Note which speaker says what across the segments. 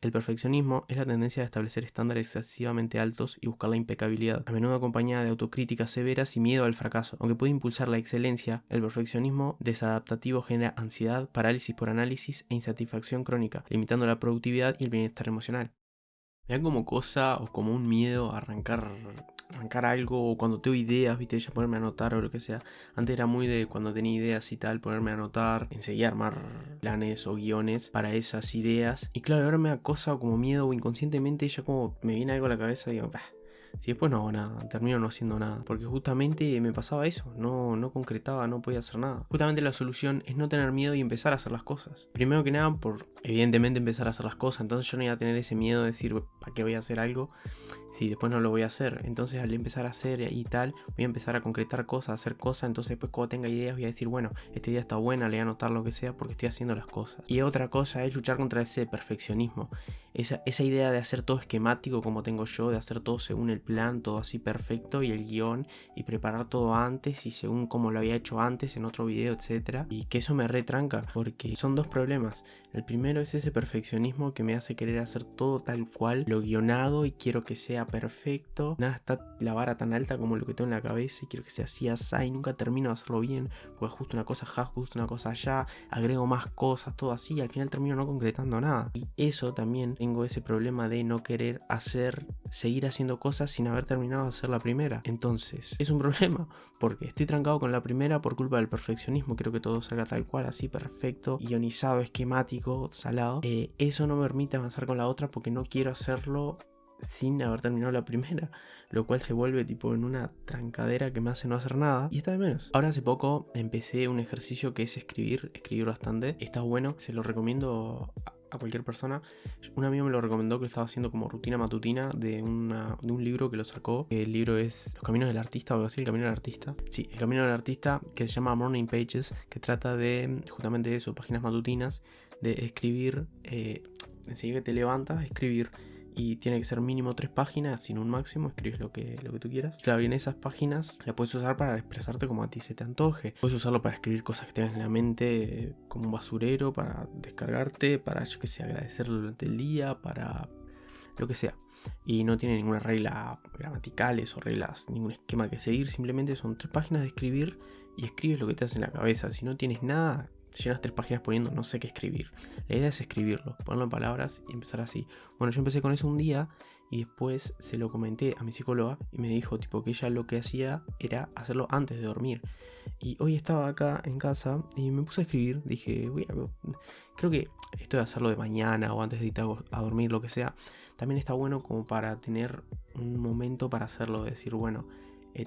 Speaker 1: El perfeccionismo es la tendencia a establecer estándares excesivamente altos y buscar la impecabilidad, a menudo acompañada de autocríticas severas y miedo al fracaso. Aunque puede impulsar la excelencia, el perfeccionismo desadaptativo genera ansiedad, parálisis por análisis e insatisfacción crónica, limitando la productividad y el bienestar emocional. Me da como cosa o como un miedo a arrancar algo, o cuando tengo ideas, viste, ya ponerme a anotar o lo que sea. Antes era muy de cuando tenía ideas y tal, ponerme a anotar, enseguida armar planes o guiones para esas ideas. Y claro, ahora me da cosa o como miedo, o inconscientemente ya como me viene algo a la cabeza y digo, bah, si después no hago nada, termino no haciendo nada. Porque justamente me pasaba eso, no concretaba, no podía hacer nada. Justamente la solución es no tener miedo y empezar a hacer las cosas. Primero que nada, por evidentemente empezar a hacer las cosas. Entonces yo no iba a tener ese miedo de decir, ¿para qué voy a hacer algo si después no lo voy a hacer? Entonces al empezar a hacer y tal, voy a empezar a concretar cosas, a hacer cosas. Entonces después cuando tenga ideas voy a decir, bueno, esta idea está buena, le voy a anotar lo que sea porque estoy haciendo las cosas. Y otra cosa es luchar contra ese perfeccionismo. Esa idea de hacer todo esquemático como tengo yo, de hacer todo según el plan, todo así perfecto y el guión, y preparar todo antes y según como lo había hecho antes en otro video, etc. Y que eso me retranca porque son dos problemas. El primero es ese perfeccionismo que me hace querer hacer todo tal cual, lo guionado, y quiero que sea perfecto. Nada está la vara tan alta como lo que tengo en la cabeza y quiero que sea así, así, y nunca termino de hacerlo bien porque justo una cosa acá, justo una cosa allá, agrego más cosas, todo así, y al final termino no concretando nada. Y eso también, tengo ese problema de no querer seguir haciendo cosas sin haber terminado de hacer la primera. Entonces es un problema porque estoy trancado con la primera por culpa del perfeccionismo. Quiero que todo salga tal cual, así perfecto, guionizado, esquemático, salado. Eso no me permite avanzar con la otra porque no quiero hacerlo sin haber terminado la primera, lo cual se vuelve tipo en una trancadera que me hace no hacer nada y está de menos. Ahora hace poco empecé un ejercicio que es escribir bastante. Está bueno, se lo recomiendo a cualquier persona. Un amigo me lo recomendó, que lo estaba haciendo como rutina matutina de un libro que lo sacó. El libro es Los Caminos del Artista o algo así, El Camino del Artista. Sí, El Camino del Artista, que se llama Morning Pages, que trata de justamente de eso, páginas matutinas, de escribir, enseguida que te levantas, escribir. Y tiene que ser mínimo 3 páginas, sin un máximo, escribes lo que tú quieras. Claro, y en esas páginas la puedes usar para expresarte como a ti se te antoje. Puedes usarlo para escribir cosas que tengas en la mente, como un basurero, para descargarte, para, yo que sé, agradecerlo durante el día, para lo que sea. Y no tiene ninguna regla gramaticales o reglas, ningún esquema que seguir. Simplemente son 3 páginas de escribir y escribes lo que te hace en la cabeza. Si no tienes nada, llenas 3 páginas poniendo no sé qué escribir. La idea es escribirlo, ponerlo en palabras y empezar así. Bueno, yo empecé con eso un día y después se lo comenté a mi psicóloga y me dijo tipo que ella lo que hacía era hacerlo antes de dormir. Y hoy estaba acá en casa y me puse a escribir. Dije, creo que esto de hacerlo de mañana o antes de ir a dormir, lo que sea, también está bueno como para tener un momento para hacerlo. Decir, bueno,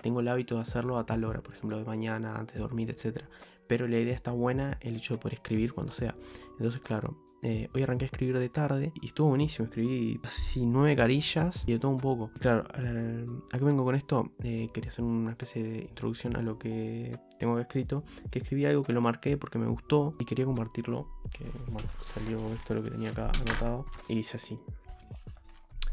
Speaker 1: tengo el hábito de hacerlo a tal hora, por ejemplo de mañana, antes de dormir, etc. Pero la idea está buena, el hecho de poder escribir cuando sea. Entonces claro, hoy arranqué a escribir de tarde y estuvo buenísimo. Escribí casi 9 carillas y de todo un poco. Claro, ¿a qué vengo con esto? Quería hacer una especie de introducción a lo que tengo escrito. Que escribí algo que lo marqué porque me gustó y quería compartirlo. Que bueno, salió esto lo que tenía acá anotado. Y dice así: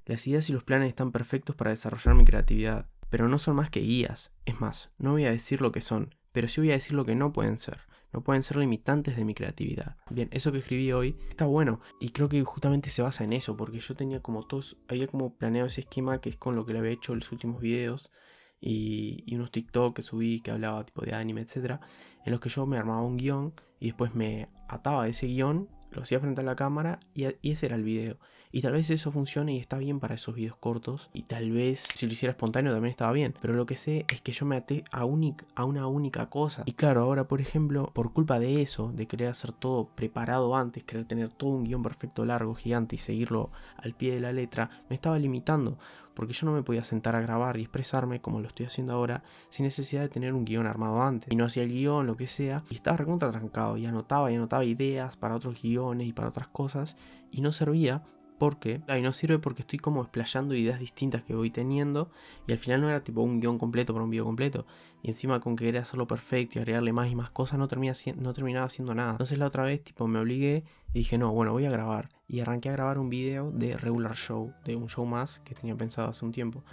Speaker 1: las ideas y los planes están perfectos para desarrollar mi creatividad, pero no son más que guías. Es más, no voy a decir lo que son, pero sí voy a decir lo que no pueden ser. No pueden ser limitantes de mi creatividad. Bien, eso que escribí hoy está bueno y creo que justamente se basa en eso, porque yo tenía como había como planeado ese esquema que es con lo que le había hecho los últimos videos y unos TikTok que subí que hablaba tipo de anime, etc. En los que yo me armaba un guión y después me ataba a ese guión, lo hacía frente a la cámara y ese era el video. Y tal vez eso funcione y está bien para esos videos cortos. Y tal vez si lo hiciera espontáneo también estaba bien. Pero lo que sé es que yo me até a una única cosa. Y claro, ahora por ejemplo, por culpa de eso, de querer hacer todo preparado antes, querer tener todo un guión perfecto, largo, gigante y seguirlo al pie de la letra, me estaba limitando. Porque yo no me podía sentar a grabar y expresarme como lo estoy haciendo ahora sin necesidad de tener un guión armado antes. Y no hacía el guión, lo que sea, y estaba recontra trancado y anotaba ideas para otros guiones y para otras cosas y no servía. Porque, y no sirve porque estoy como explayando ideas distintas que voy teniendo y al final no era tipo un guión completo para un video completo. Y encima con querer hacerlo perfecto y agregarle más y más cosas no terminaba haciendo nada. Entonces la otra vez tipo me obligué y dije no, bueno, voy a grabar. Y arranqué a grabar un video de Regular Show, de un show más que tenía pensado hace un tiempo.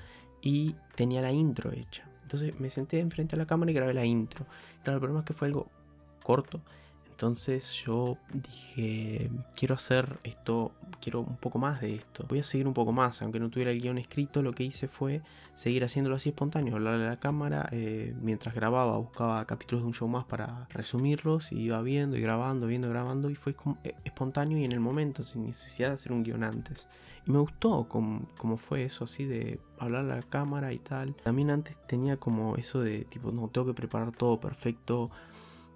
Speaker 1: Y tenía la intro hecha. Entonces me senté enfrente a la cámara y grabé la intro. Claro, el problema es que fue algo corto. Entonces yo dije, quiero hacer esto, quiero un poco más de esto. Voy a seguir un poco más, aunque no tuviera el guión escrito, lo que hice fue seguir haciéndolo así espontáneo, hablarle a la cámara, mientras grababa, buscaba capítulos de un show más para resumirlos, y iba viendo y grabando, y fue espontáneo y en el momento, sin necesidad de hacer un guión antes. Y me gustó como fue eso, así de hablar a la cámara y tal. También antes tenía como eso de tipo, no, tengo que preparar todo perfecto,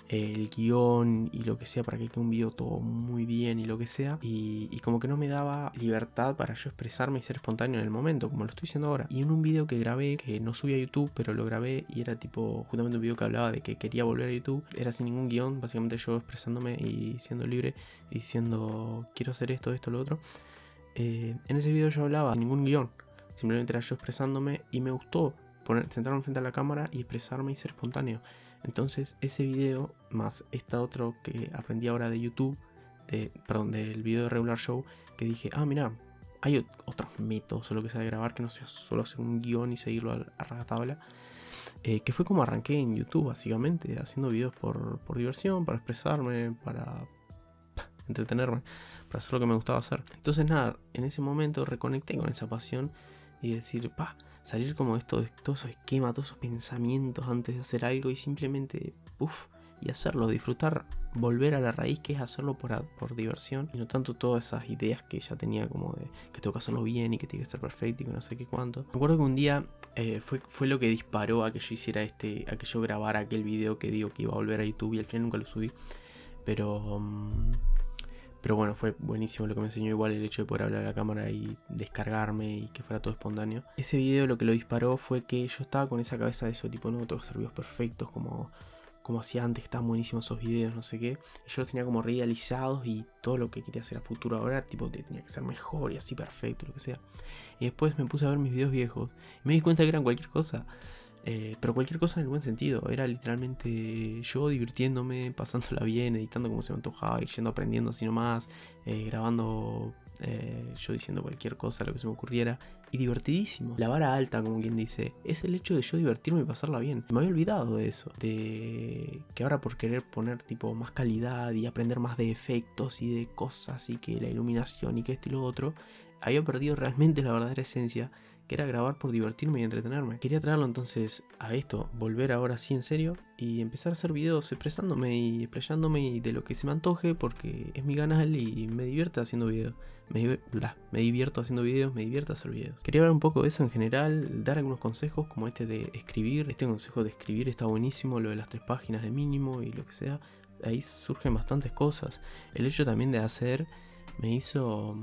Speaker 1: el guión y lo que sea, para que quede un video todo muy bien y lo que sea, y como que no me daba libertad para yo expresarme y ser espontáneo en el momento, como lo estoy haciendo ahora. Y en un video que grabé, que no subí a YouTube, pero lo grabé, y era tipo justamente un video que hablaba de que quería volver a YouTube, era sin ningún guión, básicamente yo expresándome y siendo libre y diciendo quiero hacer esto, esto, lo otro. En ese video yo hablaba sin ningún guión, simplemente era yo expresándome, y me gustó sentarme frente a la cámara y expresarme y ser espontáneo. Entonces ese video más otro que aprendí ahora de YouTube, del video de Regular Show, que dije, mira, hay otros métodos o lo que sea de grabar que no sea solo hacer un guión y seguirlo a rajatabla. Que fue como arranqué en YouTube, básicamente, haciendo videos por diversión, para expresarme, para entretenerme, para hacer lo que me gustaba hacer. Entonces nada, en ese momento reconecté con esa pasión y decir, salir como de todos esos esquemas, todos esos pensamientos antes de hacer algo, y simplemente y hacerlo, disfrutar, volver a la raíz, que es hacerlo por diversión, y no tanto todas esas ideas que ya tenía, como de que tengo que hacerlo bien y que tiene que ser perfecto y que no sé qué cuánto. Me acuerdo que un día fue lo que disparó a que yo hiciera a que yo grabara aquel video que digo que iba a volver a YouTube, y al final nunca lo subí, pero bueno, fue buenísimo lo que me enseñó, igual el hecho de poder hablar a la cámara y descargarme y que fuera todo espontáneo. Ese video lo que lo disparó fue que yo estaba con esa cabeza de eso, tipo, no, tengo que hacer videos perfectos como hacía antes, estaban buenísimos esos videos, no sé qué. Y yo los tenía como reidealizados, y todo lo que quería hacer a futuro ahora, tipo, tenía que ser mejor y así perfecto, lo que sea. Y después me puse a ver mis videos viejos y me di cuenta que eran cualquier cosa. Pero cualquier cosa en el buen sentido. Era literalmente yo divirtiéndome, pasándola bien, editando como se me antojaba, y yendo aprendiendo así nomás, grabando yo diciendo cualquier cosa, lo que se me ocurriera, y divertidísimo. La vara alta, como quien dice, es el hecho de yo divertirme y pasarla bien. Me había olvidado de eso, de que ahora, por querer poner tipo más calidad y aprender más de efectos y de cosas, y que la iluminación y que esto y lo otro, había perdido realmente la verdadera esencia, que era grabar por divertirme y entretenerme. Quería traerlo entonces a esto, volver ahora sí en serio, y empezar a hacer videos expresándome y explayándome de lo que se me antoje, porque es mi canal y me divierte haciendo videos. Me divierto haciendo videos, me divierte hacer videos. Quería hablar un poco de eso en general, dar algunos consejos como este de escribir. Este consejo de escribir está buenísimo, lo de las 3 páginas de mínimo y lo que sea. Ahí surgen bastantes cosas. El hecho también de hacer me hizo...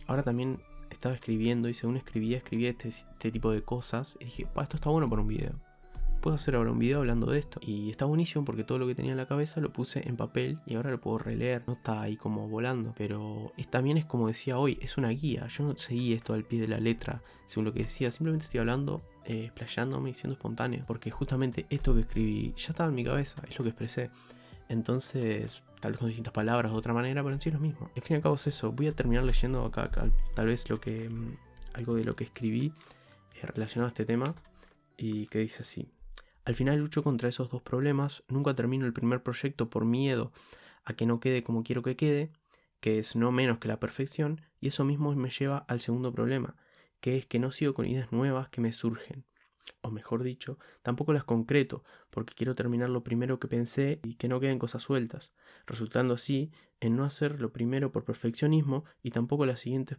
Speaker 1: Ahora también estaba escribiendo, y según escribía este tipo de cosas, y dije, esto está bueno para un video. Puedo hacer ahora un video hablando de esto. Y está buenísimo porque todo lo que tenía en la cabeza lo puse en papel, y ahora lo puedo releer. No está ahí como volando. Pero también es como decía hoy, es una guía. Yo no seguí esto al pie de la letra según lo que decía. Simplemente estoy hablando, explayándome y siendo espontáneo. Porque justamente esto que escribí ya estaba en mi cabeza, es lo que expresé. Entonces, tal vez con distintas palabras de otra manera, pero en sí es lo mismo. Al fin y al cabo es eso. Voy a terminar leyendo acá tal vez algo de lo que escribí relacionado a este tema, y que dice así: al final lucho contra esos 2 problemas. Nunca termino el primer proyecto por miedo a que no quede como quiero que quede, que es no menos que la perfección, y eso mismo me lleva al segundo problema, que es que no sigo con ideas nuevas que me surgen. O mejor dicho, tampoco las concreto, porque quiero terminar lo primero que pensé y que no queden cosas sueltas, resultando así en no hacer lo primero por perfeccionismo, y tampoco los siguientes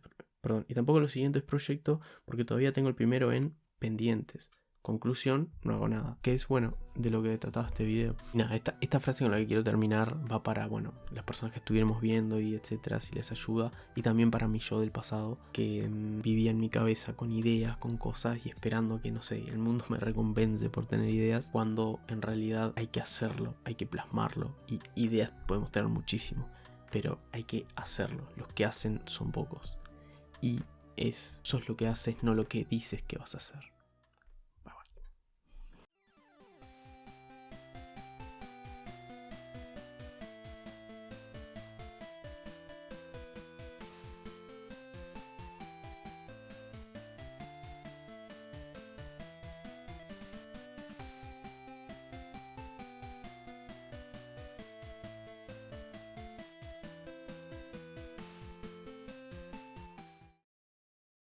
Speaker 1: proyectos, porque todavía tengo el primero en pendientes. Conclusión, no hago nada. Que es, bueno, de lo que trataba este video. Y nada, esta frase con la que quiero terminar va para, bueno, las personas que estuviéramos viendo y etcétera, si les ayuda. Y también para mi yo del pasado, que vivía en mi cabeza con ideas, con cosas, y esperando que, no sé, el mundo me recompense por tener ideas, cuando en realidad hay que hacerlo, hay que plasmarlo. Y ideas podemos tener muchísimo, pero hay que hacerlo. Los que hacen son pocos. Y sos lo que haces, no lo que dices que vas a hacer.